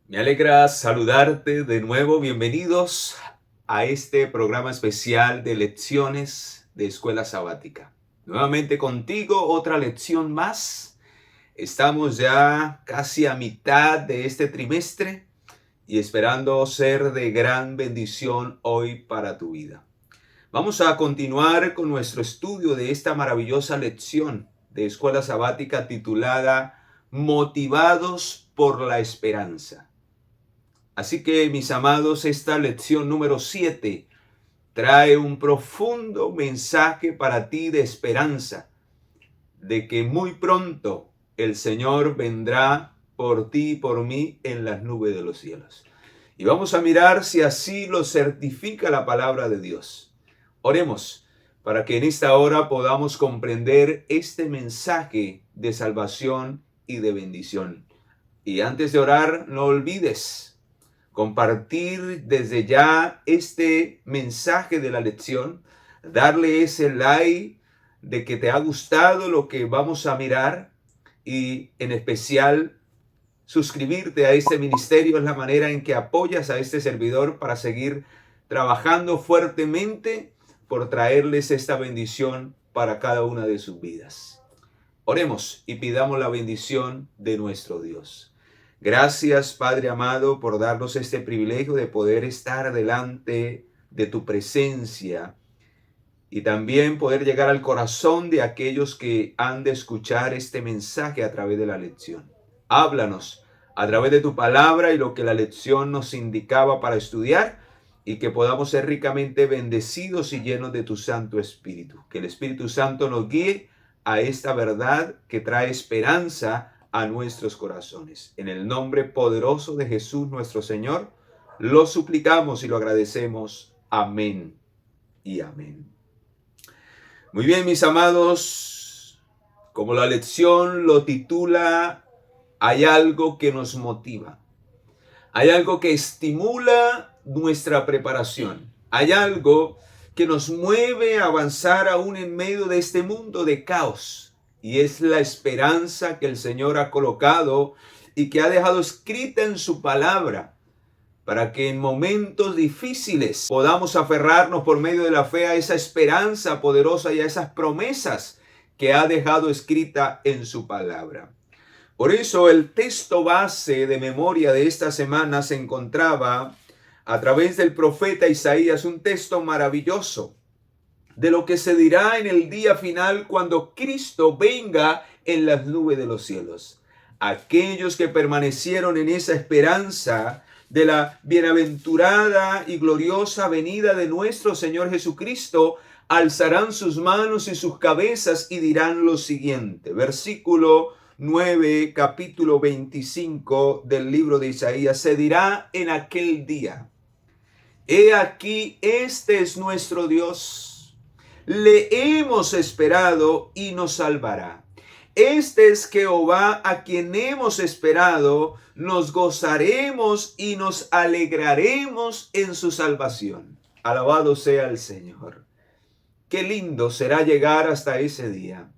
Me alegra saludarte de nuevo. Bienvenidos a este programa especial de lecciones de Escuela Sabática. Nuevamente contigo, otra lección más. Estamos ya casi a mitad de este trimestre y esperando ser de gran bendición hoy para tu vida. Vamos a continuar con nuestro estudio de esta maravillosa lección de Escuela Sabática titulada Motivados por la Esperanza. Así que, mis amados, esta lección número 7 trae un profundo mensaje para ti de esperanza, de que muy pronto el Señor vendrá por ti y por mí en las nubes de los cielos. Y vamos a mirar si así lo certifica la palabra de Dios. Oremos para que en esta hora podamos comprender este mensaje de salvación y de bendición. Y antes de orar, no olvides compartir desde ya este mensaje de la lección, darle ese like de que te ha gustado lo que vamos a mirar y en especial suscribirte a este ministerio. Es la manera en que apoyas a este servidor para seguir trabajando fuertemente por traerles esta bendición para cada una de sus vidas. Oremos y pidamos la bendición de nuestro Dios. Gracias, Padre amado, por darnos este privilegio de poder estar delante de tu presencia y también poder llegar al corazón de aquellos que han de escuchar este mensaje a través de la lección. Háblanos a través de tu palabra y lo que la lección nos indicaba para estudiar, y que podamos ser ricamente bendecidos y llenos de tu Santo Espíritu. Que el Espíritu Santo nos guíe a esta verdad que trae esperanza a nuestros corazones. En el nombre poderoso de Jesús nuestro Señor, lo suplicamos y lo agradecemos. Amén y amén. Muy bien, mis amados, como la lección lo titula, hay algo que nos motiva. Hay algo que estimula nuestra preparación. Hay algo que nos mueve a avanzar aún en medio de este mundo de caos. Y es la esperanza que el Señor ha colocado y que ha dejado escrita en su palabra, para que en momentos difíciles podamos aferrarnos por medio de la fe a esa esperanza poderosa y a esas promesas que ha dejado escrita en su palabra. Por eso el texto base de memoria de esta semana se encontraba a través del profeta Isaías, un texto maravilloso de lo que se dirá en el día final cuando Cristo venga en las nubes de los cielos. Aquellos que permanecieron en esa esperanza de la bienaventurada y gloriosa venida de nuestro Señor Jesucristo alzarán sus manos y sus cabezas y dirán lo siguiente. Versículo 9, capítulo 25 del libro de Isaías. Se dirá en aquel día: he aquí, este es nuestro Dios. Le hemos esperado y nos salvará. Este es Jehová a quien hemos esperado. Nos gozaremos y nos alegraremos en su salvación. Alabado sea el Señor. Qué lindo será llegar hasta ese día.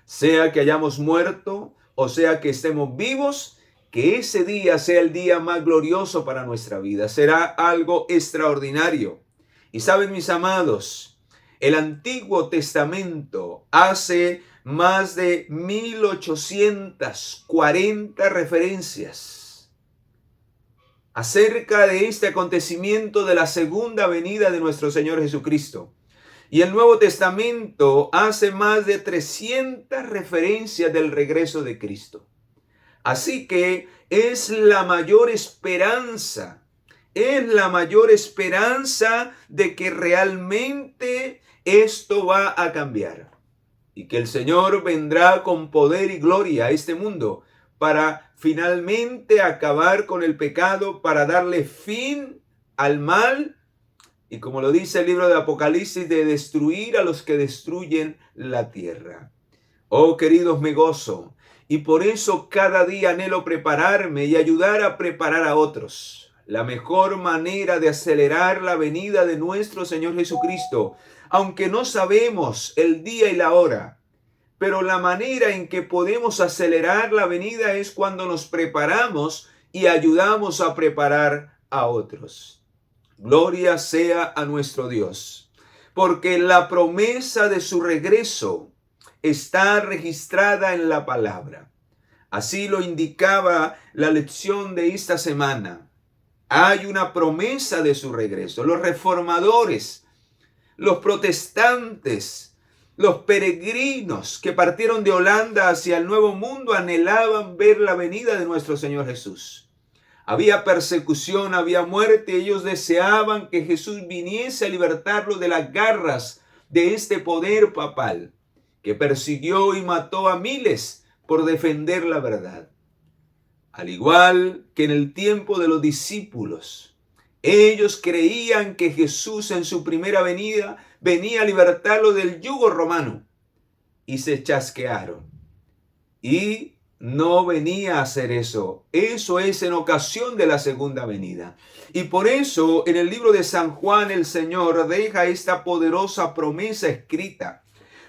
Sea que hayamos muerto o sea que estemos vivos, que ese día sea el día más glorioso para nuestra vida. Será algo extraordinario. Y saben, mis amados, el Antiguo Testamento hace más de 1840 referencias acerca de este acontecimiento de la segunda venida de nuestro Señor Jesucristo. Y el Nuevo Testamento hace más de 300 referencias del regreso de Cristo. Así que es la mayor esperanza de que realmente esto va a cambiar. Y que el Señor vendrá con poder y gloria a este mundo para finalmente acabar con el pecado, para darle fin al mal. Y como lo dice el libro de Apocalipsis, de destruir a los que destruyen la tierra. Oh, queridos, me gozo. Y por eso cada día anhelo prepararme y ayudar a preparar a otros. La mejor manera de acelerar la venida de nuestro Señor Jesucristo, aunque no sabemos el día y la hora, pero la manera en que podemos acelerar la venida es cuando nos preparamos y ayudamos a preparar a otros. Gloria sea a nuestro Dios, porque la promesa de su regreso está registrada en la palabra. Así lo indicaba la lección de esta semana. Hay una promesa de su regreso. Los reformadores, los protestantes, los peregrinos que partieron de Holanda hacia el Nuevo Mundo anhelaban ver la venida de nuestro Señor Jesús. Había persecución, había muerte. Ellos deseaban que Jesús viniese a libertarlos de las garras de este poder papal que persiguió y mató a miles por defender la verdad. Al igual que en el tiempo de los discípulos, ellos creían que Jesús en su primera venida venía a libertarlos del yugo romano y se chasquearon. Y no venía a hacer eso. Eso es en ocasión de la segunda venida. Y por eso en el libro de San Juan el Señor deja esta poderosa promesa escrita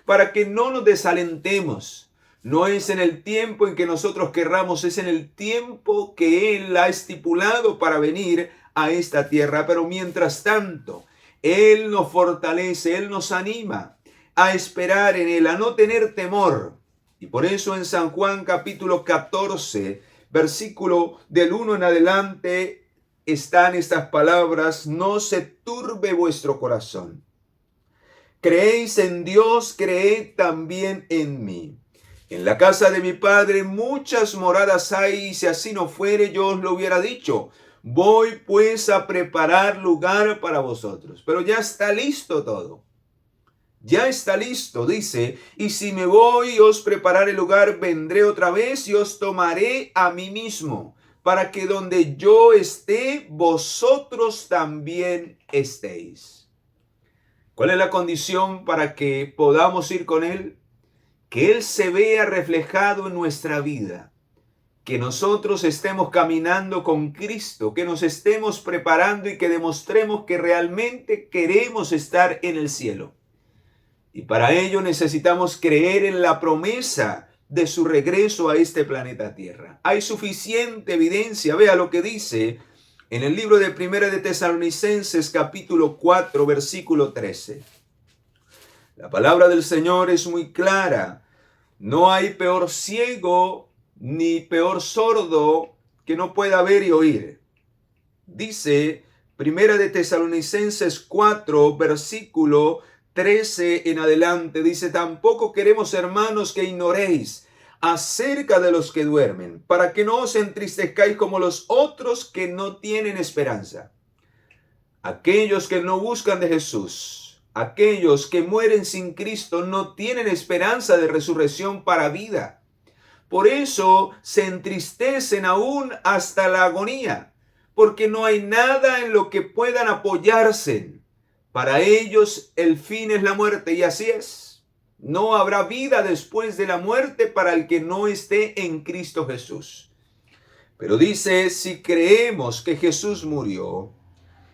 para que no nos desalentemos. No es en el tiempo en que nosotros querramos, es en el tiempo que Él ha estipulado para venir a esta tierra. Pero mientras tanto, Él nos fortalece, Él nos anima a esperar en Él, a no tener temor. Y por eso en San Juan capítulo 14, versículo del 1 en adelante, están estas palabras: no se turbe vuestro corazón. Creéis en Dios, creed también en mí. En la casa de mi Padre muchas moradas hay, y si así no fuere, yo os lo hubiera dicho. Voy pues a preparar lugar para vosotros. Pero ya está listo todo. Ya está listo, dice, y si me voy y os prepararé lugar, vendré otra vez y os tomaré a mí mismo, para que donde yo esté, vosotros también estéis. ¿Cuál es la condición para que podamos ir con Él? Que Él se vea reflejado en nuestra vida, que nosotros estemos caminando con Cristo, que nos estemos preparando y que demostremos que realmente queremos estar en el cielo. Y para ello necesitamos creer en la promesa de su regreso a este planeta Tierra. Hay suficiente evidencia. Vea lo que dice en el libro de Primera de Tesalonicenses capítulo 4 versículo 13. La palabra del Señor es muy clara. No hay peor ciego ni peor sordo que no pueda ver y oír. Dice Primera de Tesalonicenses 4, versículo 13 en adelante. Dice: tampoco queremos, hermanos, que ignoréis acerca de los que duermen, para que no os entristezcáis como los otros que no tienen esperanza. Aquellos que no buscan de Jesús, aquellos que mueren sin Cristo, no tienen esperanza de resurrección para vida. Por eso se entristecen aún hasta la agonía, porque no hay nada en lo que puedan apoyarse. Para ellos el fin es la muerte, y así es. No habrá vida después de la muerte para el que no esté en Cristo Jesús. Pero dice: si creemos que Jesús murió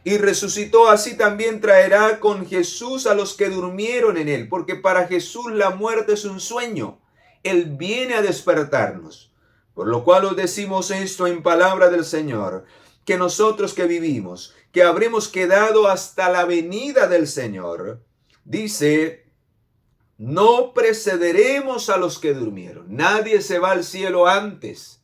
y resucitó, así también traerá con Jesús a los que durmieron en Él, porque para Jesús la muerte es un sueño. Él viene a despertarnos. Por lo cual os decimos esto en palabra del Señor, que nosotros que vivimos, que habremos quedado hasta la venida del Señor, dice, no precederemos a los que durmieron. Nadie se va al cielo antes,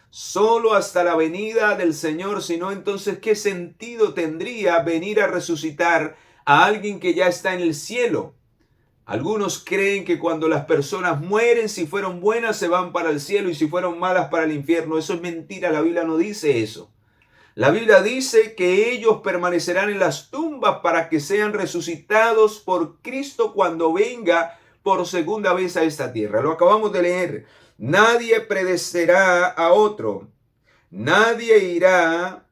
solo hasta la venida del Señor. Sino entonces, ¿qué sentido tendría venir a resucitar a alguien que ya está en el cielo? Algunos creen que cuando las personas mueren, si fueron buenas se van para el cielo y si fueron malas para el infierno. Eso es mentira, la Biblia no dice eso. La Biblia dice que ellos permanecerán en las tumbas para que sean resucitados por Cristo cuando venga por segunda vez a esta tierra. Lo acabamos de leer. Nadie predecerá a otro. Nadie irá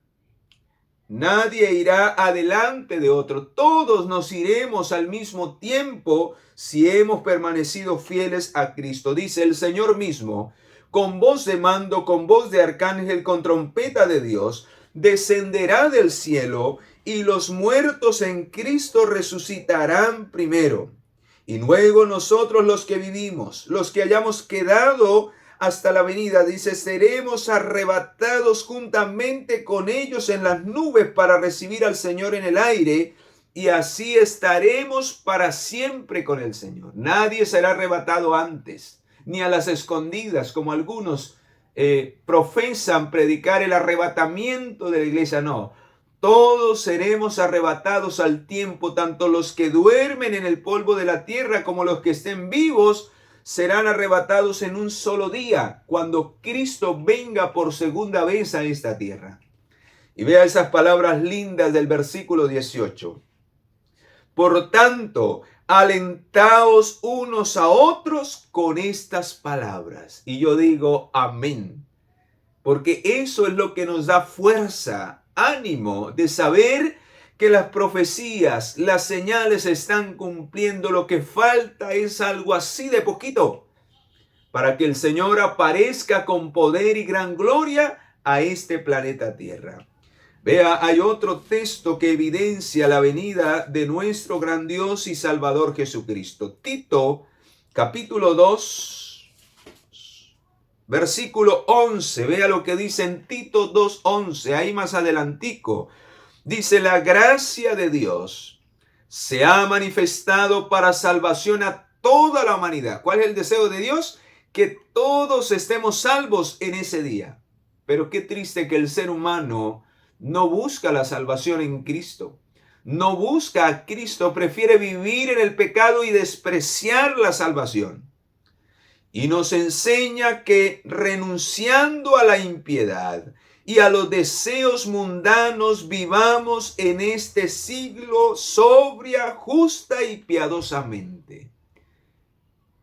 adelante de otro. Todos nos iremos al mismo tiempo si hemos permanecido fieles a Cristo. Dice el Señor mismo: con voz de mando, con voz de arcángel, con trompeta de Dios, descenderá del cielo, y los muertos en Cristo resucitarán primero. Y luego nosotros los que vivimos, los que hayamos quedado hasta la venida. Dice, seremos arrebatados juntamente con ellos en las nubes para recibir al Señor en el aire, y así estaremos para siempre con el Señor. Nadie será arrebatado antes, ni a las escondidas, como algunos profesan predicar el arrebatamiento de la iglesia. No, todos seremos arrebatados al tiempo, tanto los que duermen en el polvo de la tierra como los que estén vivos serán arrebatados en un solo día, cuando Cristo venga por segunda vez a esta tierra. Y vea esas palabras lindas del versículo 18. Por tanto, alentaos unos a otros con estas palabras. Y yo digo amén, porque eso es lo que nos da fuerza, ánimo de saber que las profecías, las señales se están cumpliendo. Lo que falta es algo así de poquito para que el Señor aparezca con poder y gran gloria a este planeta Tierra. Vea, hay otro texto que evidencia la venida de nuestro gran Dios y Salvador Jesucristo. Tito, capítulo 2, versículo 11. Vea lo que dice en Tito 2:11, ahí más adelantico. Dice, la gracia de Dios se ha manifestado para salvación a toda la humanidad. ¿Cuál es el deseo de Dios? Que todos estemos salvos en ese día. Pero qué triste que el ser humano no busca la salvación en Cristo. No busca a Cristo, prefiere vivir en el pecado y despreciar la salvación. Y nos enseña que renunciando a la impiedad y a los deseos mundanos, vivamos en este siglo sobria, justa y piadosamente.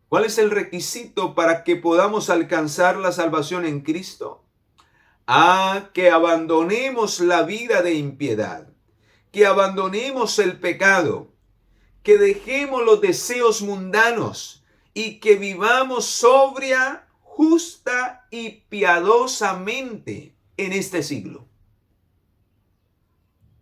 ¿Cuál es el requisito para que podamos alcanzar la salvación en Cristo? Que abandonemos la vida de impiedad, que abandonemos el pecado, que dejemos los deseos mundanos y que vivamos sobria, justa y piadosamente en este siglo.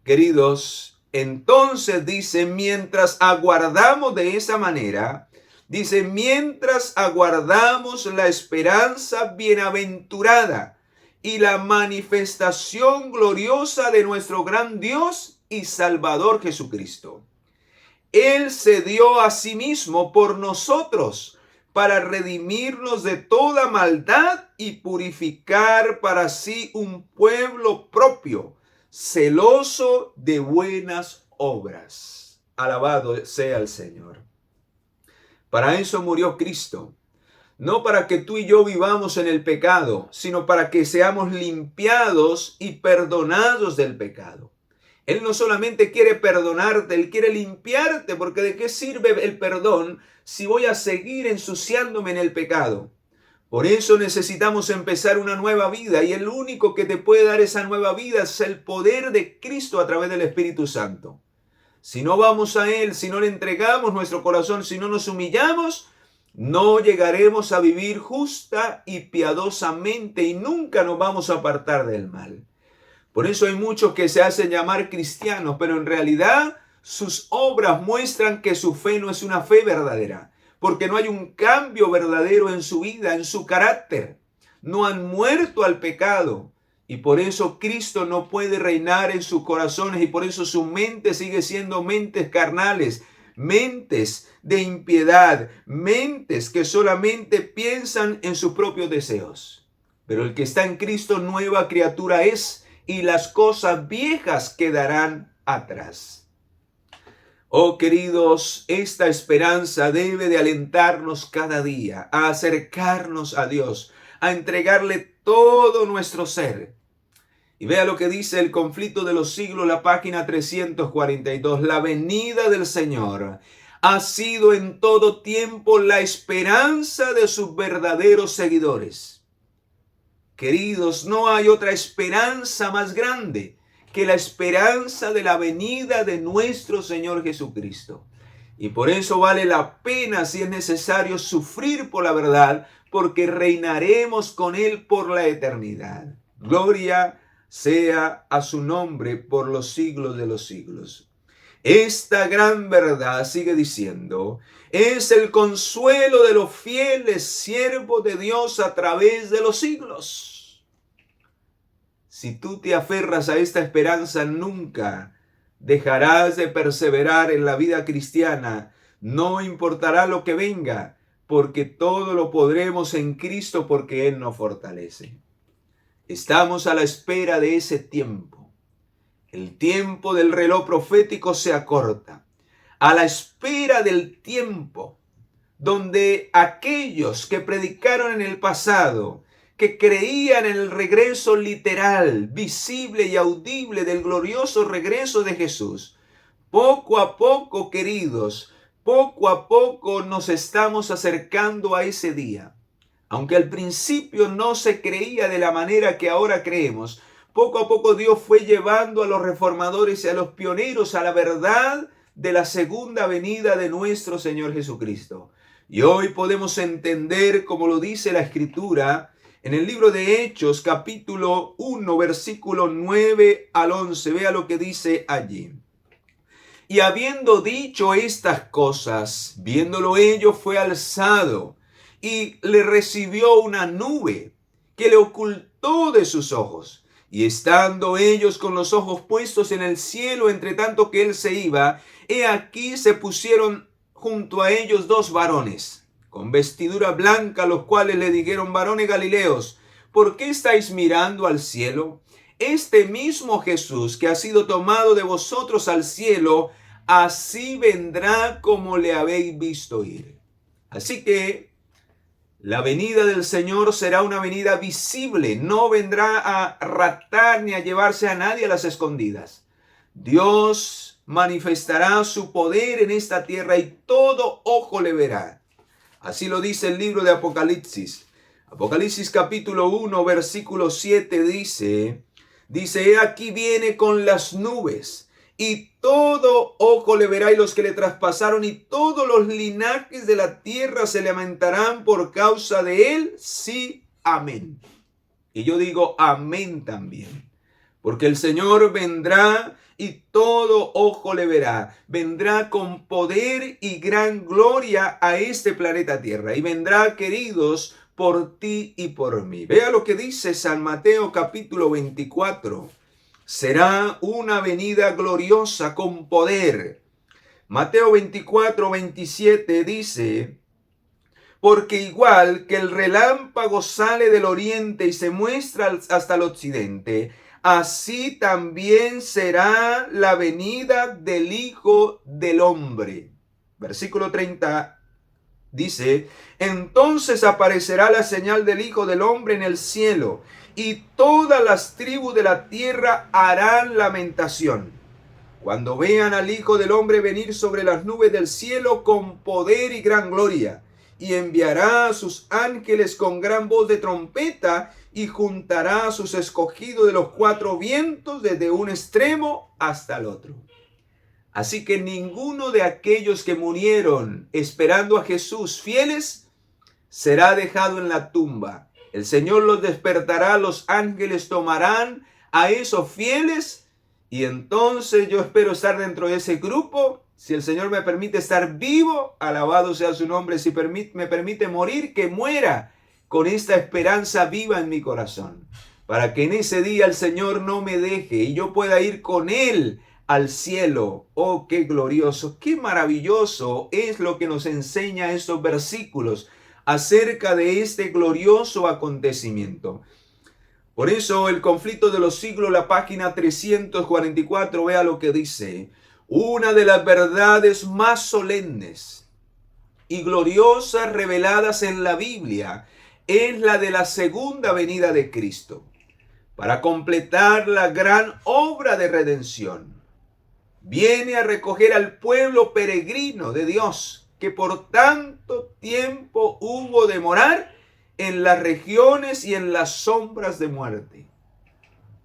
Queridos, entonces dice, mientras aguardamos de esa manera, dice, mientras aguardamos la esperanza bienaventurada y la manifestación gloriosa de nuestro gran Dios y Salvador Jesucristo. Él se dio a sí mismo por nosotros para redimirnos de toda maldad y purificar para sí un pueblo propio, celoso de buenas obras. Alabado sea el Señor. Para eso murió Cristo. No para que tú y yo vivamos en el pecado, sino para que seamos limpiados y perdonados del pecado. Él no solamente quiere perdonarte, Él quiere limpiarte, porque ¿de qué sirve el perdón si voy a seguir ensuciándome en el pecado? Por eso necesitamos empezar una nueva vida, y el único que te puede dar esa nueva vida es el poder de Cristo a través del Espíritu Santo. Si no vamos a Él, si no le entregamos nuestro corazón, si no nos humillamos, no llegaremos a vivir justa y piadosamente y nunca nos vamos a apartar del mal. Por eso hay muchos que se hacen llamar cristianos, pero en realidad sus obras muestran que su fe no es una fe verdadera, porque no hay un cambio verdadero en su vida, en su carácter. No han muerto al pecado y por eso Cristo no puede reinar en sus corazones y por eso su mente sigue siendo mentes carnales, mentes de impiedad, mentes que solamente piensan en sus propios deseos. Pero el que está en Cristo, nueva criatura es, y las cosas viejas quedarán atrás. Oh queridos, esta esperanza debe de alentarnos cada día a acercarnos a Dios, a entregarle todo nuestro ser. Y vea lo que dice el conflicto de los siglos, la página 342. La venida del Señor ha sido en todo tiempo la esperanza de sus verdaderos seguidores. Queridos, no hay otra esperanza más grande que la esperanza de la venida de nuestro Señor Jesucristo. Y por eso vale la pena, si es necesario, sufrir por la verdad, porque reinaremos con Él por la eternidad. Gloria sea a su nombre por los siglos de los siglos. Esta gran verdad, sigue diciendo, es el consuelo de los fieles siervos de Dios a través de los siglos. Si tú te aferras a esta esperanza, nunca dejarás de perseverar en la vida cristiana. No importará lo que venga, porque todo lo podremos en Cristo porque Él nos fortalece. Estamos a la espera de ese tiempo. El tiempo del reloj profético se acorta. A la espera del tiempo donde aquellos que predicaron en el pasado, que creían en el regreso literal, visible y audible del glorioso regreso de Jesús, poco a poco, queridos, poco a poco nos estamos acercando a ese día. Aunque al principio no se creía de la manera que ahora creemos, poco a poco Dios fue llevando a los reformadores y a los pioneros a la verdad de la segunda venida de nuestro Señor Jesucristo. Y hoy podemos entender, como lo dice la Escritura, en el libro de Hechos, capítulo 1, versículo 9 al 11. Vea lo que dice allí. Y habiendo dicho estas cosas, viéndolo ellos, fue alzado y le recibió una nube que le ocultó de sus ojos. Y estando ellos con los ojos puestos en el cielo, entre tanto que él se iba, he aquí se pusieron junto a ellos dos varones, con vestidura blanca, los cuales le dijeron: varones Galileos, ¿por qué estáis mirando al cielo? Este mismo Jesús que ha sido tomado de vosotros al cielo, así vendrá como le habéis visto ir. Así que la venida del Señor será una venida visible, no vendrá a raptar ni a llevarse a nadie a las escondidas. Dios manifestará su poder en esta tierra y todo ojo le verá. Así lo dice el libro de Apocalipsis. Apocalipsis capítulo 1, versículo 7 dice, he aquí viene con las nubes, y todo ojo le verá, y los que le traspasaron, y todos los linajes de la tierra se lamentarán por causa de él. Sí, amén. Y yo digo amén también. Porque el Señor vendrá y todo ojo le verá. Vendrá con poder y gran gloria a este planeta Tierra. Y vendrá, queridos, por ti y por mí. Vea lo que dice San Mateo capítulo 24. Será una venida gloriosa con poder. Mateo 24, 27 dice: porque igual que el relámpago sale del oriente y se muestra hasta el occidente, así también será la venida del Hijo del Hombre. Versículo 30 dice: entonces aparecerá la señal del Hijo del Hombre en el cielo, y todas las tribus de la tierra harán lamentación cuando vean al Hijo del Hombre venir sobre las nubes del cielo con poder y gran gloria. Y enviará a sus ángeles con gran voz de trompeta, y juntará a sus escogidos de los cuatro vientos desde un extremo hasta el otro. Así que ninguno de aquellos que murieron esperando a Jesús fieles será dejado en la tumba. El Señor los despertará, los ángeles tomarán a esos fieles, y entonces yo espero estar dentro de ese grupo. Si el Señor me permite estar vivo, alabado sea su nombre. Si me permite morir, que muera con esta esperanza viva en mi corazón, para que en ese día el Señor no me deje y yo pueda ir con Él al cielo. Oh, qué glorioso, qué maravilloso es lo que nos enseña estos versículos acerca de este glorioso acontecimiento. Por eso el conflicto de los siglos, la página 344, vea lo que dice: una de las verdades más solemnes y gloriosas reveladas en la Biblia es la de la segunda venida de Cristo, para completar la gran obra de redención. Viene a recoger al pueblo peregrino de Dios, que por tanto tiempo hubo de morar en las regiones y en las sombras de muerte.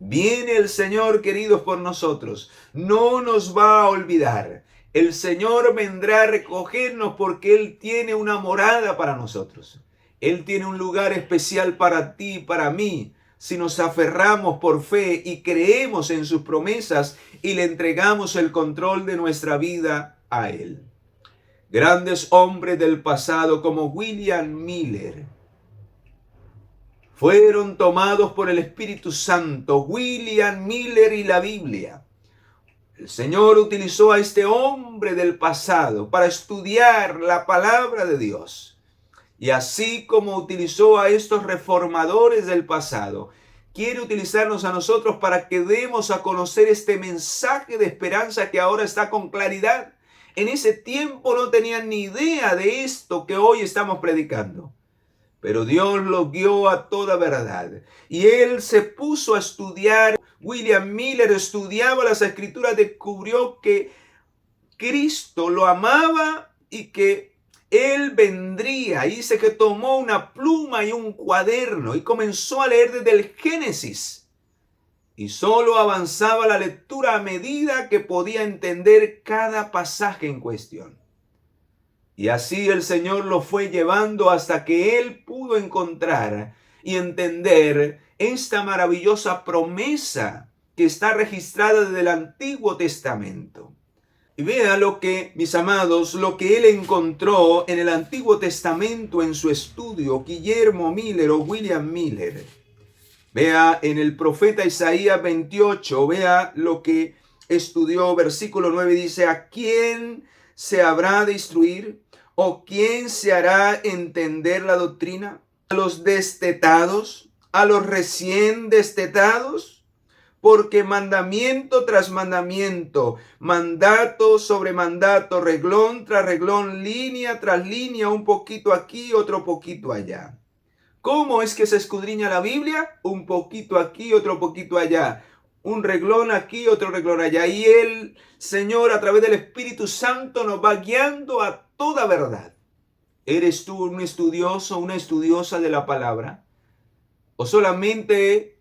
Viene el Señor, queridos, por nosotros. No nos va a olvidar. El Señor vendrá a recogernos porque Él tiene una morada para nosotros. Él tiene un lugar especial para ti y para mí, si nos aferramos por fe y creemos en sus promesas y le entregamos el control de nuestra vida a Él. Grandes hombres del pasado como William Miller fueron tomados por el Espíritu Santo. William Miller y la Biblia. El Señor utilizó a este hombre del pasado para estudiar la palabra de Dios. Y así como utilizó a estos reformadores del pasado, quiere utilizarnos a nosotros para que demos a conocer este mensaje de esperanza que ahora está con claridad. En ese tiempo no tenían ni idea de esto que hoy estamos predicando. Pero Dios lo guió a toda verdad. Y él se puso a estudiar. William Miller estudiaba las Escrituras, descubrió que Cristo lo amaba y que Él vendría. Dice que tomó una pluma y un cuaderno y comenzó a leer desde el Génesis. Y solo avanzaba la lectura a medida que podía entender cada pasaje en cuestión. Y así el Señor lo fue llevando hasta que él pudo encontrar y entender esta maravillosa promesa que está registrada desde el Antiguo Testamento. Y vea lo que, mis amados, lo que él encontró en el Antiguo Testamento en su estudio, Guillermo Miller o William Miller. Vea en el profeta Isaías 28, vea lo que estudió, versículo 9 dice: ¿a quién se habrá de instruir? ¿O quién se hará entender la doctrina? ¿A los destetados? ¿A los recién destetados? Porque mandamiento tras mandamiento, mandato sobre mandato, reglón tras reglón, línea tras línea, un poquito aquí, otro poquito allá. ¿Cómo es que se escudriña la Biblia? Un poquito aquí, otro poquito allá. Un reglón aquí, otro reglón allá. Y el Señor, a través del Espíritu Santo, nos va guiando a toda verdad. ¿Eres tú un estudioso, una estudiosa de la palabra? ¿O solamente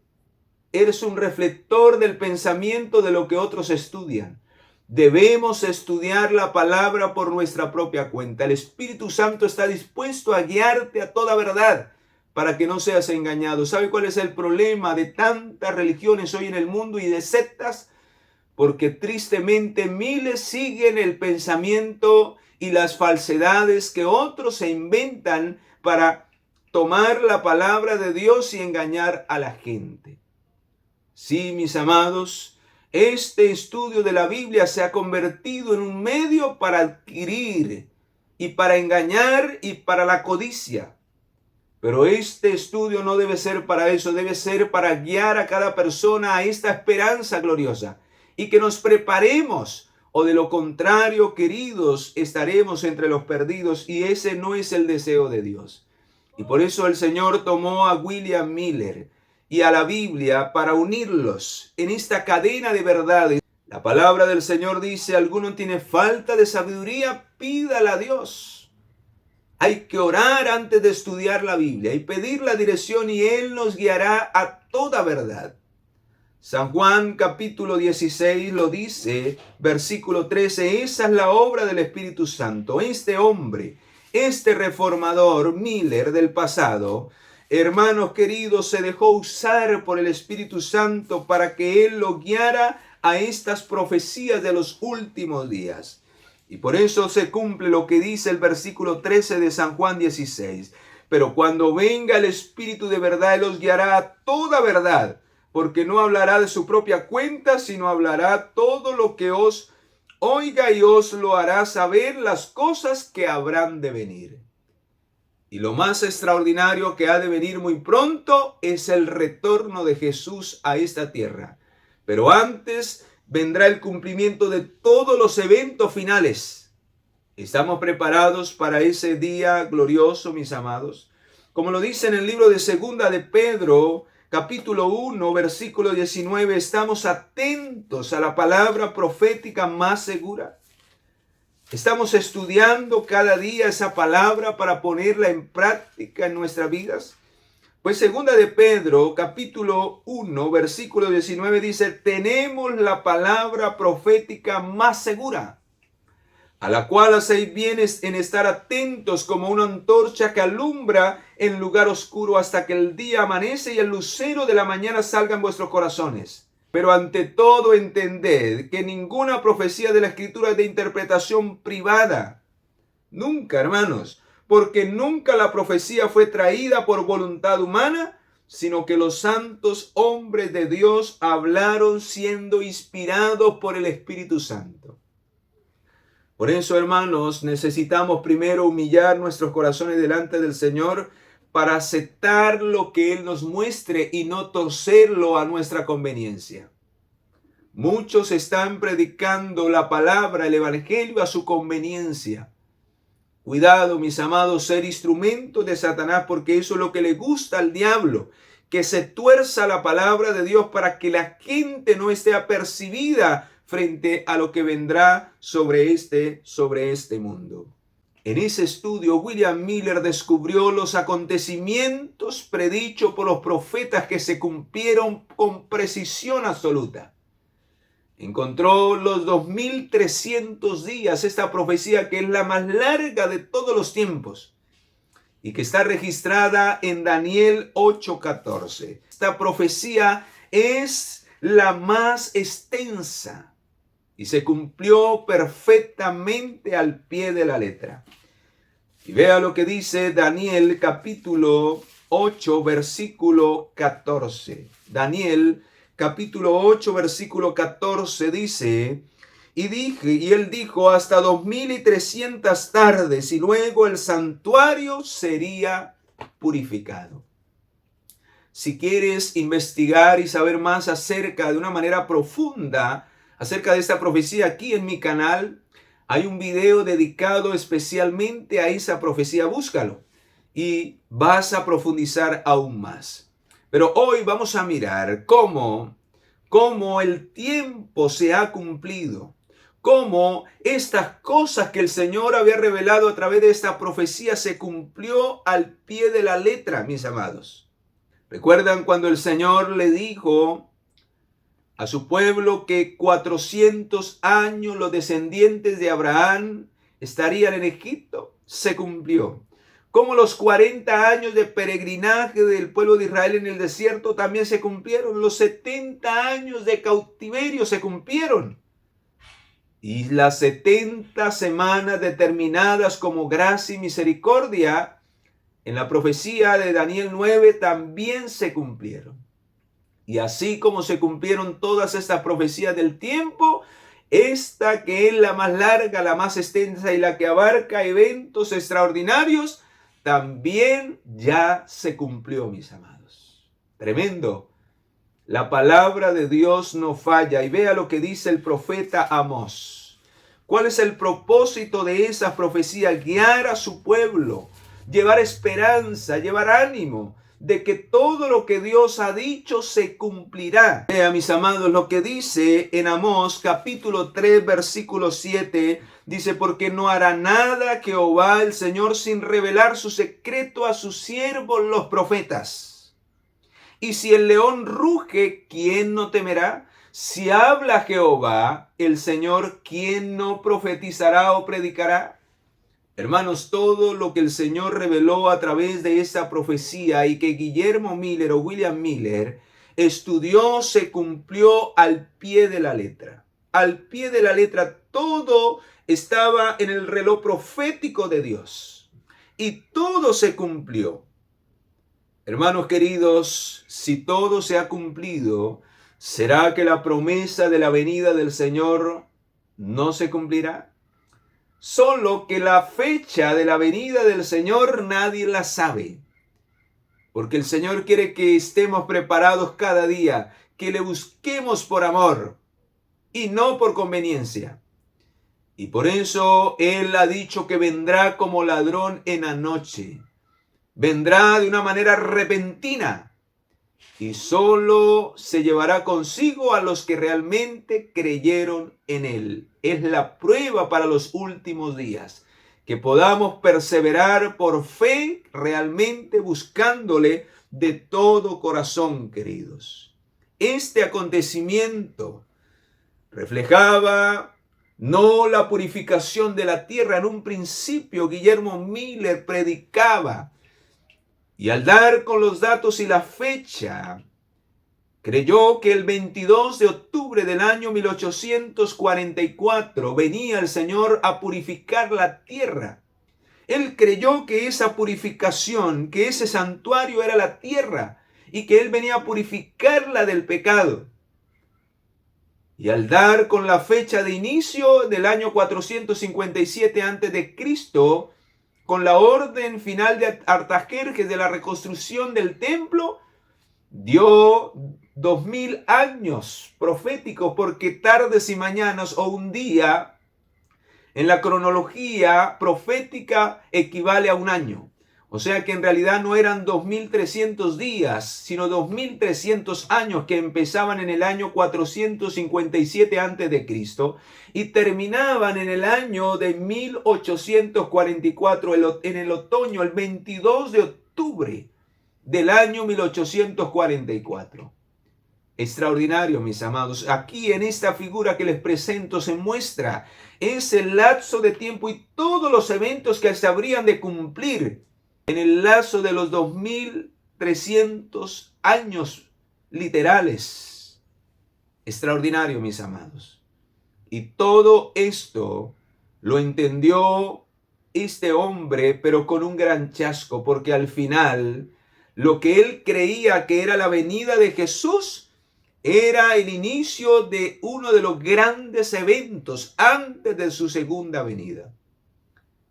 eres un reflector del pensamiento de lo que otros estudian? Debemos estudiar la palabra por nuestra propia cuenta. El Espíritu Santo está dispuesto a guiarte a toda verdad para que no seas engañado. ¿Sabe cuál es el problema de tantas religiones hoy en el mundo y de sectas? Porque tristemente miles siguen el pensamiento y las falsedades que otros se inventan para tomar la palabra de Dios y engañar a la gente. Sí, mis amados, este estudio de la Biblia se ha convertido en un medio para adquirir y para engañar y para la codicia. Pero este estudio no debe ser para eso, debe ser para guiar a cada persona a esta esperanza gloriosa y que nos preparemos, o de lo contrario, queridos, estaremos entre los perdidos y ese no es el deseo de Dios. Y por eso el Señor tomó a William Miller y a la Biblia para unirlos en esta cadena de verdades. La palabra del Señor dice: alguno tiene falta de sabiduría, pídala a Dios. Hay que orar antes de estudiar la Biblia y pedir la dirección y Él nos guiará a toda verdad. San Juan capítulo 16 lo dice, versículo 13, esa es la obra del Espíritu Santo. Este hombre, este reformador Miller del pasado, hermanos queridos, se dejó usar por el Espíritu Santo para que Él lo guiara a estas profecías de los últimos días. Y por eso se cumple lo que dice el versículo 13 de San Juan 16. Pero cuando venga el Espíritu de verdad, Él os guiará a toda verdad, porque no hablará de su propia cuenta, sino hablará todo lo que os oiga y os lo hará saber las cosas que habrán de venir. Y lo más extraordinario que ha de venir muy pronto es el retorno de Jesús a esta tierra. Pero antes vendrá el cumplimiento de todos los eventos finales. ¿Estamos preparados para ese día glorioso, mis amados? Como lo dice en el libro de Segunda de Pedro, capítulo 1, versículo 19, ¿estamos atentos a la palabra profética más segura? ¿Estamos estudiando cada día esa palabra para ponerla en práctica en nuestras vidas? Pues Segunda de Pedro, capítulo 1, versículo 19 dice: tenemos la palabra profética más segura, a la cual hacéis bien en estar atentos como una antorcha que alumbra en lugar oscuro hasta que el día amanece y el lucero de la mañana salga en vuestros corazones. Pero ante todo entended que ninguna profecía de la Escritura es de interpretación privada. Nunca, hermanos, porque nunca la profecía fue traída por voluntad humana, sino que los santos hombres de Dios hablaron siendo inspirados por el Espíritu Santo. Por eso, hermanos, necesitamos primero humillar nuestros corazones delante del Señor para aceptar lo que Él nos muestre y no torcerlo a nuestra conveniencia. Muchos están predicando la palabra, el evangelio a su conveniencia. Cuidado, mis amados, ser instrumentos de Satanás, porque eso es lo que le gusta al diablo, que se tuerza la palabra de Dios para que la gente no esté apercibida frente a lo que vendrá sobre este mundo. En ese estudio, William Miller descubrió los acontecimientos predichos por los profetas que se cumplieron con precisión absoluta. Encontró los 2300 días, esta profecía que es la más larga de todos los tiempos y que está registrada en Daniel 8:14. Esta profecía es la más extensa y se cumplió perfectamente al pie de la letra. Y vea lo que dice Daniel capítulo 8, versículo 14. Daniel capítulo 8, versículo 14 dice, y él dijo, hasta 2300 tardes, y luego el santuario sería purificado. Si quieres investigar y saber más acerca de una manera profunda, acerca de esta profecía, aquí en mi canal hay un video dedicado especialmente a esa profecía, búscalo y vas a profundizar aún más. Pero hoy vamos a mirar cómo el tiempo se ha cumplido, cómo estas cosas que el Señor había revelado a través de esta profecía se cumplió al pie de la letra, mis amados. ¿Recuerdan cuando el Señor le dijo a su pueblo que 400 años los descendientes de Abraham estarían en Egipto? Se cumplió. Como los 40 años de peregrinaje del pueblo de Israel en el desierto también se cumplieron. Los 70 años de cautiverio se cumplieron. Y las 70 semanas determinadas como gracia y misericordia en la profecía de Daniel 9 también se cumplieron. Y así como se cumplieron todas estas profecías del tiempo, esta que es la más larga, la más extensa y la que abarca eventos extraordinarios, también ya se cumplió, mis amados. Tremendo. La palabra de Dios no falla. Y vea lo que dice el profeta Amós. ¿Cuál es el propósito de esa profecía? Guiar a su pueblo, llevar esperanza, llevar ánimo de que todo lo que Dios ha dicho se cumplirá. Vea, mis amados, lo que dice en Amós capítulo 3, versículo 7, dice, porque no hará nada Jehová el Señor sin revelar su secreto a sus siervos los profetas. Y si el león ruge, ¿quién no temerá? Si habla Jehová, el Señor, ¿quién no profetizará o predicará? Hermanos, todo lo que el Señor reveló a través de esta profecía y que Guillermo Miller o William Miller estudió, se cumplió al pie de la letra. Al pie de la letra, todo estaba en el reloj profético de Dios. Y todo se cumplió. Hermanos queridos, si todo se ha cumplido, ¿será que la promesa de la venida del Señor no se cumplirá? Solo que la fecha de la venida del Señor nadie la sabe. Porque el Señor quiere que estemos preparados cada día, que le busquemos por amor y no por conveniencia. Y por eso Él ha dicho que vendrá como ladrón en la noche. Vendrá de una manera repentina y solo se llevará consigo a los que realmente creyeron en Él. Es la prueba para los últimos días, que podamos perseverar por fe realmente buscándole de todo corazón, queridos. Este acontecimiento reflejaba no la purificación de la tierra. En un principio, Guillermo Miller predicaba, y al dar con los datos y la fecha, creyó que el 22 de octubre del año 1844 venía el Señor a purificar la tierra. Él creyó que esa purificación, que ese santuario era la tierra y que Él venía a purificarla del pecado. Y al dar con la fecha de inicio del año 457 a.C., con la orden final de Artajerjes de la reconstrucción del templo, dio 2000 años proféticos, porque tardes y mañanas o un día en la cronología profética equivale a un año. O sea que en realidad no eran 2300 días, sino 2300 años que empezaban en el año 457 a.C. y terminaban en el año de 1844, en el otoño, el 22 de octubre del año 1844. Extraordinario, mis amados. Aquí en esta figura que les presento se muestra ese lapso de tiempo y todos los eventos que se habrían de cumplir en el lapso de los 2300 años literales. Extraordinario, mis amados. Y todo esto lo entendió este hombre, pero con un gran chasco, porque al final lo que él creía que era la venida de Jesús era el inicio de uno de los grandes eventos antes de su segunda venida.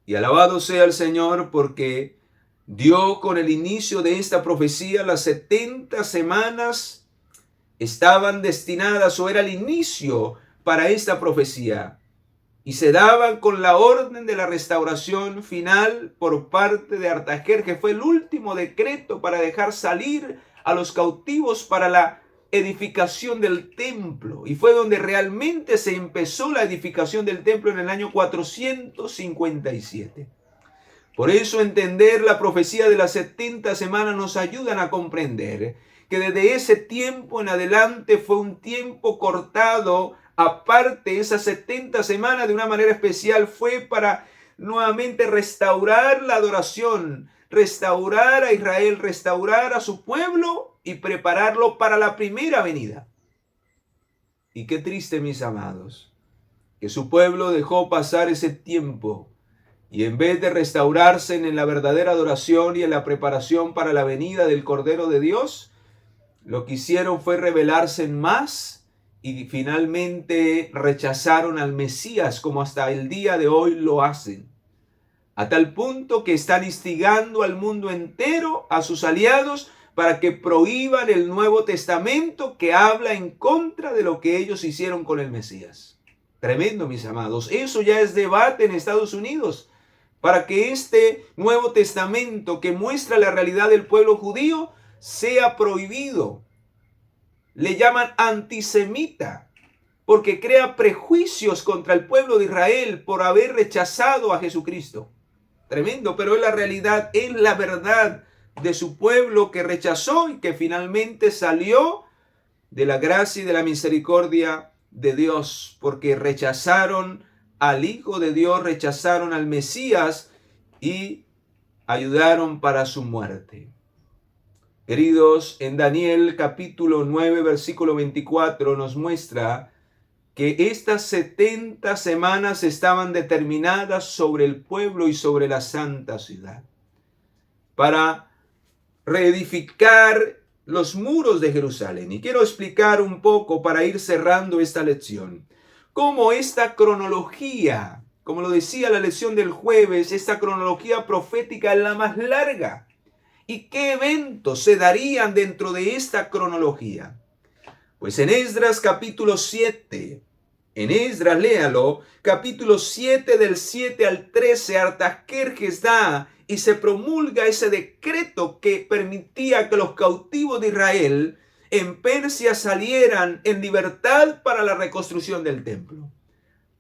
Y alabado sea el Señor, porque dio con el inicio de esta profecía. Las 70 semanas estaban destinadas, o era el inicio para esta profecía, y se daban con la orden de la restauración final por parte de Artajerjes, que fue el último decreto para dejar salir a los cautivos para la edificación del templo. Y fue donde realmente se empezó la edificación del templo en el año 457. Por eso entender la profecía de las 70 semanas nos ayudan a comprender que desde ese tiempo en adelante fue un tiempo cortado. Aparte, esas 70 semanas de una manera especial fue para nuevamente restaurar la adoración, restaurar a Israel, restaurar a su pueblo y prepararlo para la primera venida. Y qué triste, mis amados, que su pueblo dejó pasar ese tiempo y en vez de restaurarse en la verdadera adoración y en la preparación para la venida del Cordero de Dios, lo que hicieron fue rebelarse en más y finalmente rechazaron al Mesías, como hasta el día de hoy lo hacen. A tal punto que están instigando al mundo entero, a sus aliados, para que prohíban el Nuevo Testamento que habla en contra de lo que ellos hicieron con el Mesías. Tremendo, mis amados. Eso ya es debate en Estados Unidos, para que este Nuevo Testamento que muestra la realidad del pueblo judío sea prohibido. Le llaman antisemita, porque crea prejuicios contra el pueblo de Israel por haber rechazado a Jesucristo. Tremendo, pero es la realidad, es la verdad de su pueblo que rechazó y que finalmente salió de la gracia y de la misericordia de Dios, porque rechazaron al Hijo de Dios, rechazaron al Mesías y ayudaron para su muerte. Queridos, en Daniel capítulo 9, versículo 24 nos muestra que estas 70 semanas estaban determinadas sobre el pueblo y sobre la santa ciudad para reedificar los muros de Jerusalén. Y quiero explicar un poco para ir cerrando esta lección, cómo esta cronología, como lo decía la lección del jueves, esta cronología profética es la más larga. ¿Y qué eventos se darían dentro de esta cronología? Pues en Esdras capítulo 7, en Esdras, léalo, capítulo 7 del 7 al 13, Artajerjes da y se promulga ese decreto que permitía que los cautivos de Israel en Persia salieran en libertad para la reconstrucción del templo.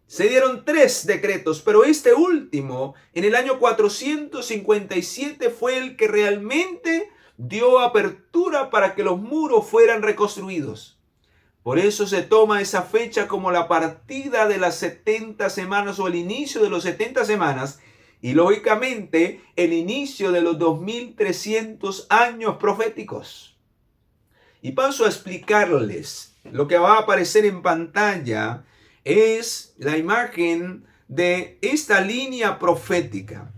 Se dieron 3 decretos, pero este último, en el año 457, fue el que realmente dio apertura para que los muros fueran reconstruidos. Por eso se toma esa fecha como la partida de las 70 semanas o el inicio de los 70 semanas y lógicamente el inicio de los 2300 años proféticos. Y paso a explicarles. Lo que va a aparecer en pantalla es la imagen de esta línea profética.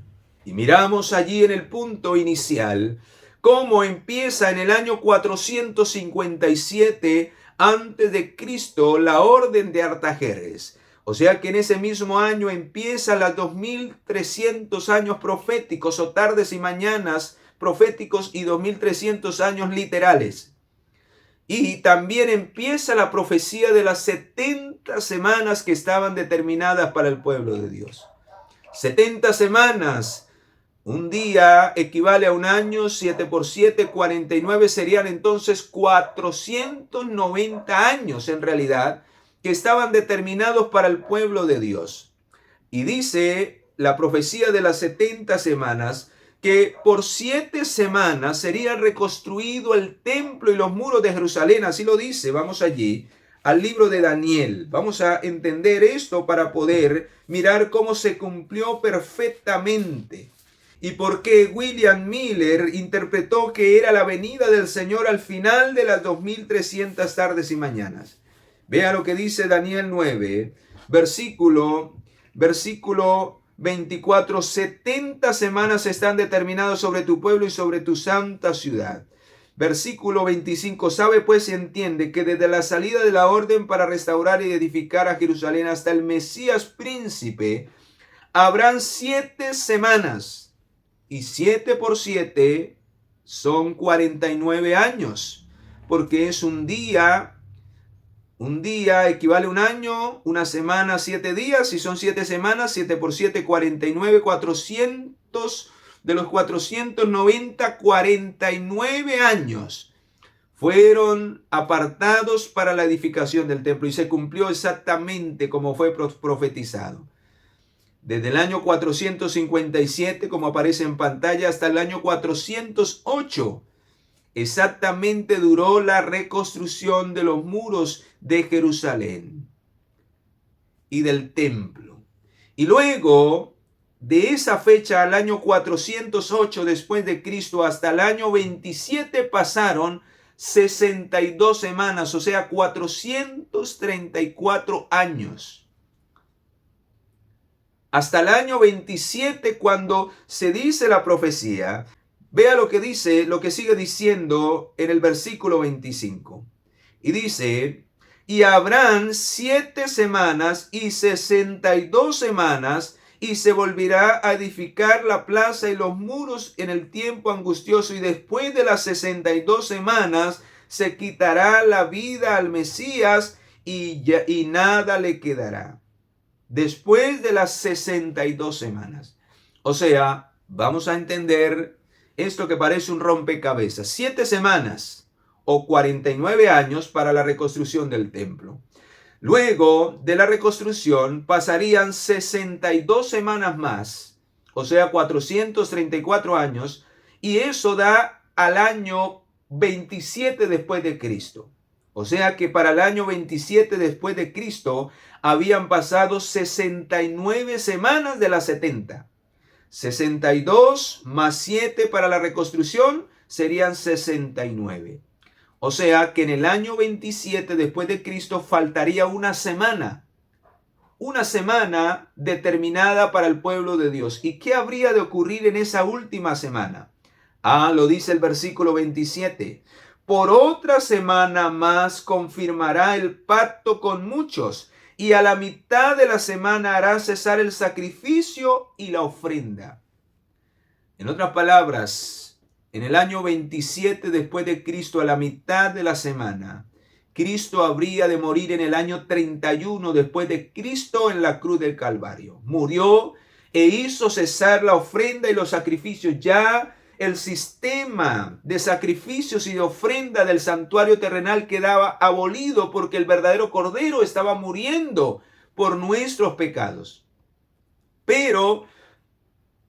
Y miramos allí en el punto inicial cómo empieza en el año 457 antes de Cristo la orden de Artajerjes. O sea que en ese mismo año empiezan los 2300 años proféticos o tardes y mañanas proféticos y 2300 años literales. Y también empieza la profecía de las 70 semanas que estaban determinadas para el pueblo de Dios. 70 semanas. Un día equivale a un año, 7 por 7, 49, serían entonces 490 años en realidad, que estaban determinados para el pueblo de Dios. Y dice la profecía de las 70 semanas, que por 7 semanas sería reconstruido el templo y los muros de Jerusalén. Así lo dice. Vamos allí al libro de Daniel. Vamos a entender esto para poder mirar cómo se cumplió perfectamente y por qué William Miller interpretó que era la venida del Señor al final de las 2300 tardes y mañanas. Vea lo que dice Daniel 9, versículo 24, 70 semanas están determinadas sobre tu pueblo y sobre tu santa ciudad. Versículo 25, sabe pues y entiende que desde la salida de la orden para restaurar y edificar a Jerusalén hasta el Mesías príncipe, habrán 7 semanas, y 7 por 7 son 49 años, porque es un día equivale a un año, una semana, 7 días, y son 7 semanas, 7 por 7, 49, 400, de los 490, 49 años fueron apartados para la edificación del templo, y se cumplió exactamente como fue profetizado. Desde el año 457, como aparece en pantalla, hasta el año 408, exactamente duró la reconstrucción de los muros de Jerusalén y del templo. Y luego, de esa fecha al año 408 después de Cristo hasta el año 27 pasaron 62 semanas, o sea, 434 años. Hasta el año 27, cuando se dice la profecía, vea lo que dice, lo que sigue diciendo en el versículo 25. Y dice, y habrán 7 semanas y 62 semanas, y se volverá a edificar la plaza y los muros en el tiempo angustioso, y después de las 62 semanas se quitará la vida al Mesías y nada le quedará. Después de las 62 semanas. O sea, vamos a entender esto que parece un rompecabezas. 7 semanas o 49 años para la reconstrucción del templo. Luego de la reconstrucción pasarían 62 semanas más, o sea, 434 años, y eso da al año 27 después de Cristo. O sea que para el año 27 después de Cristo habían pasado 69 semanas de las 70. 62 más 7 para la reconstrucción serían 69. O sea que en el año 27 después de Cristo faltaría una semana determinada para el pueblo de Dios. ¿Y qué habría de ocurrir en esa última semana? Lo dice el versículo 27. Por otra semana más confirmará el pacto con muchos, y a la mitad de la semana hará cesar el sacrificio y la ofrenda. En otras palabras, en el año 27 después de Cristo, a la mitad de la semana, Cristo habría de morir en el año 31 después de Cristo en la cruz del Calvario. Murió e hizo cesar la ofrenda y los sacrificios. Ya el sistema de sacrificios y de ofrenda del santuario terrenal quedaba abolido porque el verdadero Cordero estaba muriendo por nuestros pecados. Pero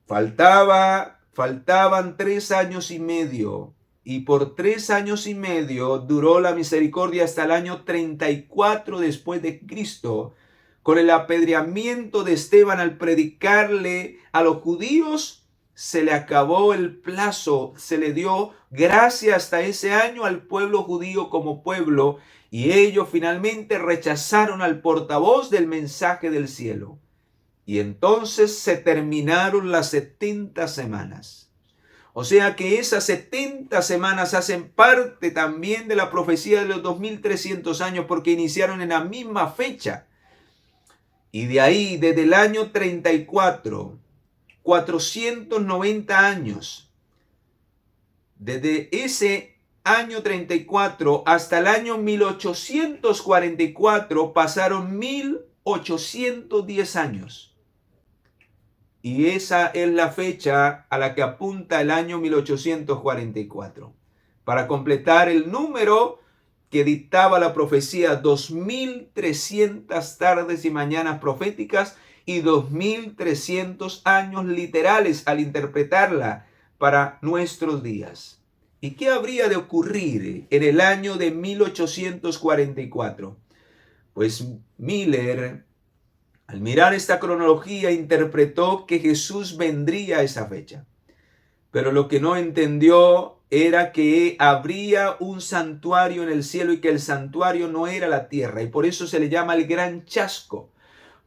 faltaban 3 años y medio y por 3 años y medio duró la misericordia hasta el año 34 después de Cristo, con el apedreamiento de Esteban al predicarle a los judíos. Se le acabó el plazo, se le dio gracia hasta ese año al pueblo judío como pueblo, y ellos finalmente rechazaron al portavoz del mensaje del cielo. Y entonces se terminaron las 70 semanas. O sea que esas 70 semanas hacen parte también de la profecía de los 2300 años, porque iniciaron en la misma fecha. Y de ahí, desde el año 34, 490 años, desde ese año 34 hasta el año 1844, pasaron 1810 años. Y esa es la fecha a la que apunta el año 1844. Para completar el número que dictaba la profecía, 2300 tardes y mañanas proféticas y 2300 años literales al interpretarla para nuestros días. ¿Y qué habría de ocurrir en el año de 1844? Pues Miller, al mirar esta cronología, interpretó que Jesús vendría a esa fecha. Pero lo que no entendió era que habría un santuario en el cielo y que el santuario no era la tierra. Y por eso se le llama el gran chasco.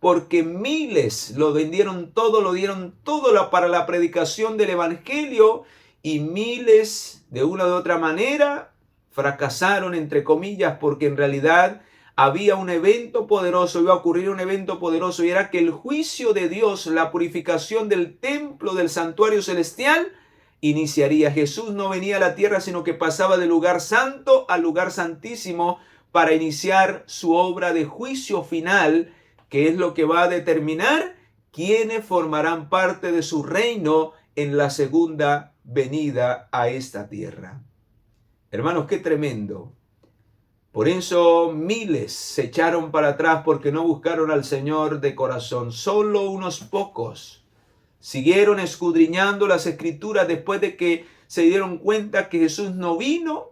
Porque miles lo dieron todo para la predicación del evangelio, y miles de una u otra manera fracasaron, entre comillas, porque en realidad había un evento poderoso, iba a ocurrir un evento poderoso, y era que el juicio de Dios, la purificación del templo, del santuario celestial, iniciaría. Jesús no venía a la tierra, sino que pasaba del lugar santo al lugar santísimo para iniciar su obra de juicio final, que es lo que va a determinar quiénes formarán parte de su reino en la segunda venida a esta tierra. Hermanos, qué tremendo. Por eso miles se echaron para atrás porque no buscaron al Señor de corazón. Solo unos pocos siguieron escudriñando las Escrituras después de que se dieron cuenta que Jesús no vino.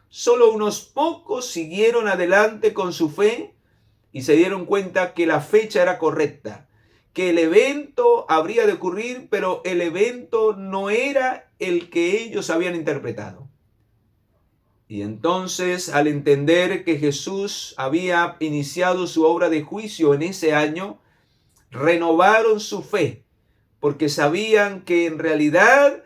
Solo unos pocos siguieron adelante con su fe y se dieron cuenta que la fecha era correcta, que el evento habría de ocurrir, pero el evento no era el que ellos habían interpretado. Y entonces, al entender que Jesús había iniciado su obra de juicio en ese año, renovaron su fe, porque sabían que en realidad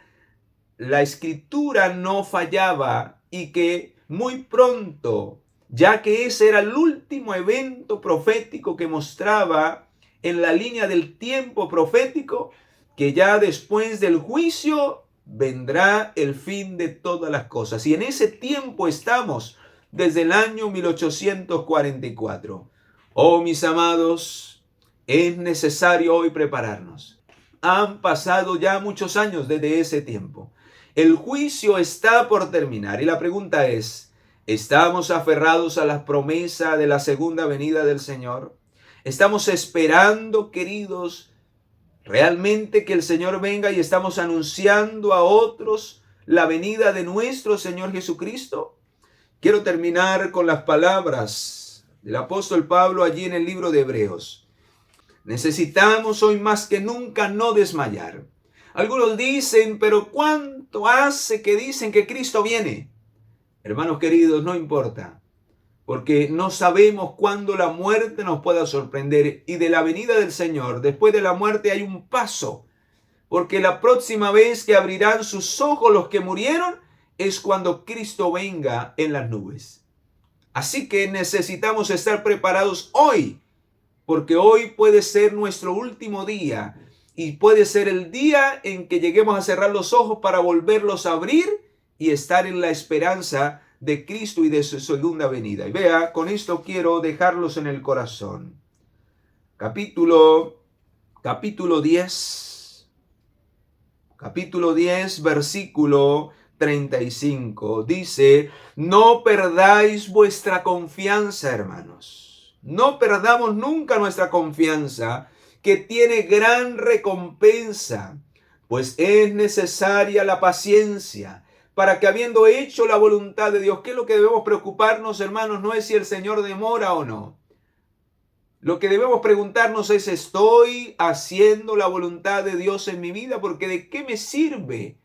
la Escritura no fallaba y que muy pronto, ya que ese era el último evento profético que mostraba en la línea del tiempo profético, que ya después del juicio vendrá el fin de todas las cosas. Y en ese tiempo estamos desde el año 1844. Oh, mis amados, es necesario hoy prepararnos. Han pasado ya muchos años desde ese tiempo. El juicio está por terminar y la pregunta es, ¿estamos aferrados a las promesas de la segunda venida del Señor? ¿Estamos esperando, queridos, realmente que el Señor venga y estamos anunciando a otros la venida de nuestro Señor Jesucristo? Quiero terminar con las palabras del apóstol Pablo allí en el libro de Hebreos. Necesitamos hoy más que nunca no desmayar. Algunos dicen, pero ¿cuánto hace que dicen que Cristo viene? Hermanos queridos, no importa, porque no sabemos cuándo la muerte nos pueda sorprender. Y de la venida del Señor, después de la muerte hay un paso, porque la próxima vez que abrirán sus ojos los que murieron es cuando Cristo venga en las nubes. Así que necesitamos estar preparados hoy, porque hoy puede ser nuestro último día y puede ser el día en que lleguemos a cerrar los ojos para volverlos a abrir y estar en la esperanza de Cristo y de su segunda venida. Y vea, con esto quiero dejarlos en el corazón. Capítulo 10, versículo 35, dice, no perdáis vuestra confianza, hermanos. No perdamos nunca nuestra confianza, que tiene gran recompensa, pues es necesaria la paciencia para que habiendo hecho la voluntad de Dios, ¿qué es lo que debemos preocuparnos, hermanos? No es si el Señor demora o no. Lo que debemos preguntarnos es, ¿estoy haciendo la voluntad de Dios en mi vida? Porque ¿de qué me sirve?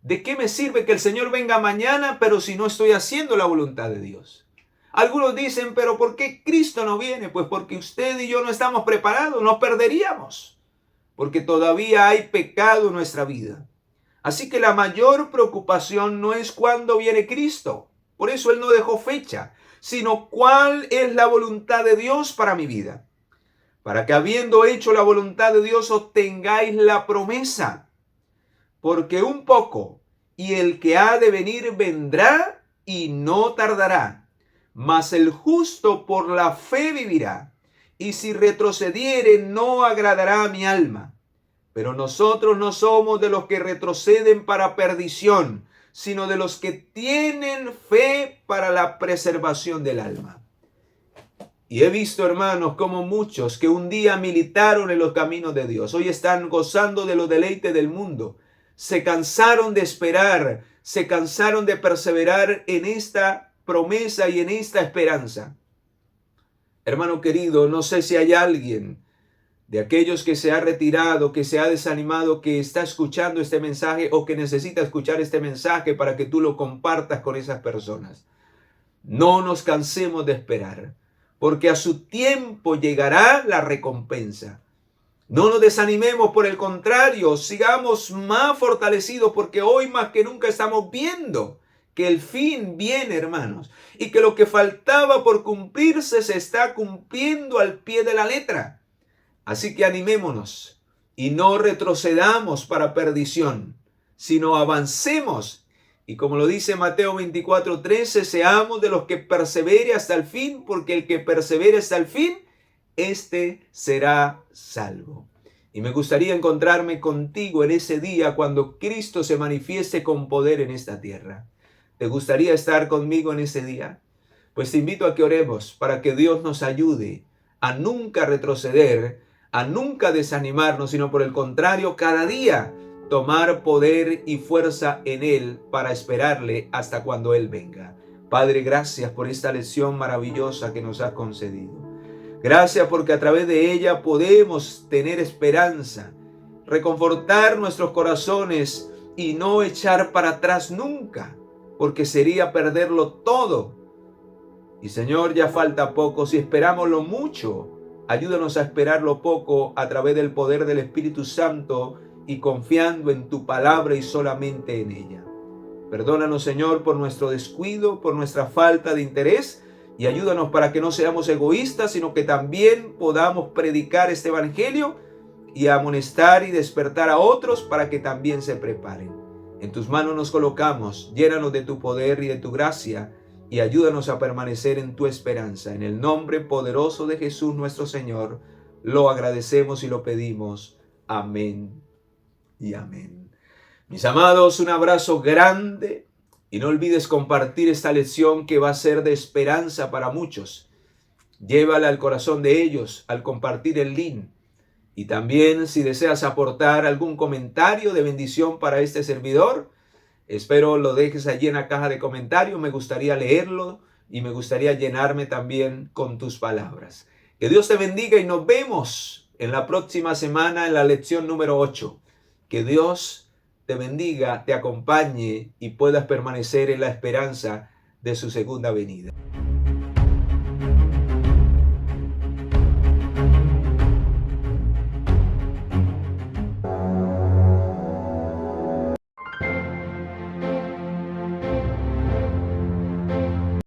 ¿De qué me sirve que el Señor venga mañana, pero si no estoy haciendo la voluntad de Dios? Algunos dicen, pero ¿por qué Cristo no viene? Pues porque usted y yo no estamos preparados, nos perderíamos, porque todavía hay pecado en nuestra vida. Así que la mayor preocupación no es cuándo viene Cristo. Por eso Él no dejó fecha, sino cuál es la voluntad de Dios para mi vida. Para que habiendo hecho la voluntad de Dios obtengáis la promesa. Porque un poco, y el que ha de venir vendrá y no tardará. Mas el justo por la fe vivirá. Y si retrocediere no agradará a mi alma. Pero nosotros no somos de los que retroceden para perdición, sino de los que tienen fe para la preservación del alma. Y he visto, hermanos, como muchos que un día militaron en los caminos de Dios, hoy están gozando de los deleites del mundo. Se cansaron de esperar, se cansaron de perseverar en esta promesa y en esta esperanza. Hermano querido, no sé si hay alguien de aquellos que se ha retirado, que se ha desanimado, que está escuchando este mensaje o que necesita escuchar este mensaje para que tú lo compartas con esas personas. No nos cansemos de esperar, porque a su tiempo llegará la recompensa. No nos desanimemos, por el contrario, sigamos más fortalecidos, porque hoy más que nunca estamos viendo que el fin viene, hermanos, y que lo que faltaba por cumplirse se está cumpliendo al pie de la letra. Así que animémonos y no retrocedamos para perdición, sino avancemos. Y como lo dice Mateo 24:13, seamos de los que persevere hasta el fin, porque el que persevere hasta el fin, éste será salvo. Y me gustaría encontrarme contigo en ese día cuando Cristo se manifieste con poder en esta tierra. ¿Te gustaría estar conmigo en ese día? Pues te invito a que oremos para que Dios nos ayude a nunca retroceder, a nunca desanimarnos, sino por el contrario, cada día tomar poder y fuerza en Él para esperarle hasta cuando Él venga. Padre, gracias por esta lección maravillosa que nos has concedido. Gracias porque a través de ella podemos tener esperanza, reconfortar nuestros corazones y no echar para atrás nunca, porque sería perderlo todo. Y Señor, ya falta poco. Si esperamos lo mucho, ayúdanos a esperar lo poco a través del poder del Espíritu Santo y confiando en tu palabra y solamente en ella. Perdónanos, Señor, por nuestro descuido, por nuestra falta de interés, y ayúdanos para que no seamos egoístas, sino que también podamos predicar este evangelio y amonestar y despertar a otros para que también se preparen. En tus manos nos colocamos, llénanos de tu poder y de tu gracia, y ayúdanos a permanecer en tu esperanza. En el nombre poderoso de Jesús nuestro Señor, lo agradecemos y lo pedimos. Amén y amén. Mis amados, un abrazo grande y no olvides compartir esta lección que va a ser de esperanza para muchos. Llévala al corazón de ellos al compartir el link. Y también si deseas aportar algún comentario de bendición para este servidor, espero lo dejes allí en la caja de comentarios. Me gustaría leerlo y me gustaría llenarme también con tus palabras. Que Dios te bendiga y nos vemos en la próxima semana en la lección número 8. Que Dios te bendiga, te acompañe y puedas permanecer en la esperanza de su segunda venida.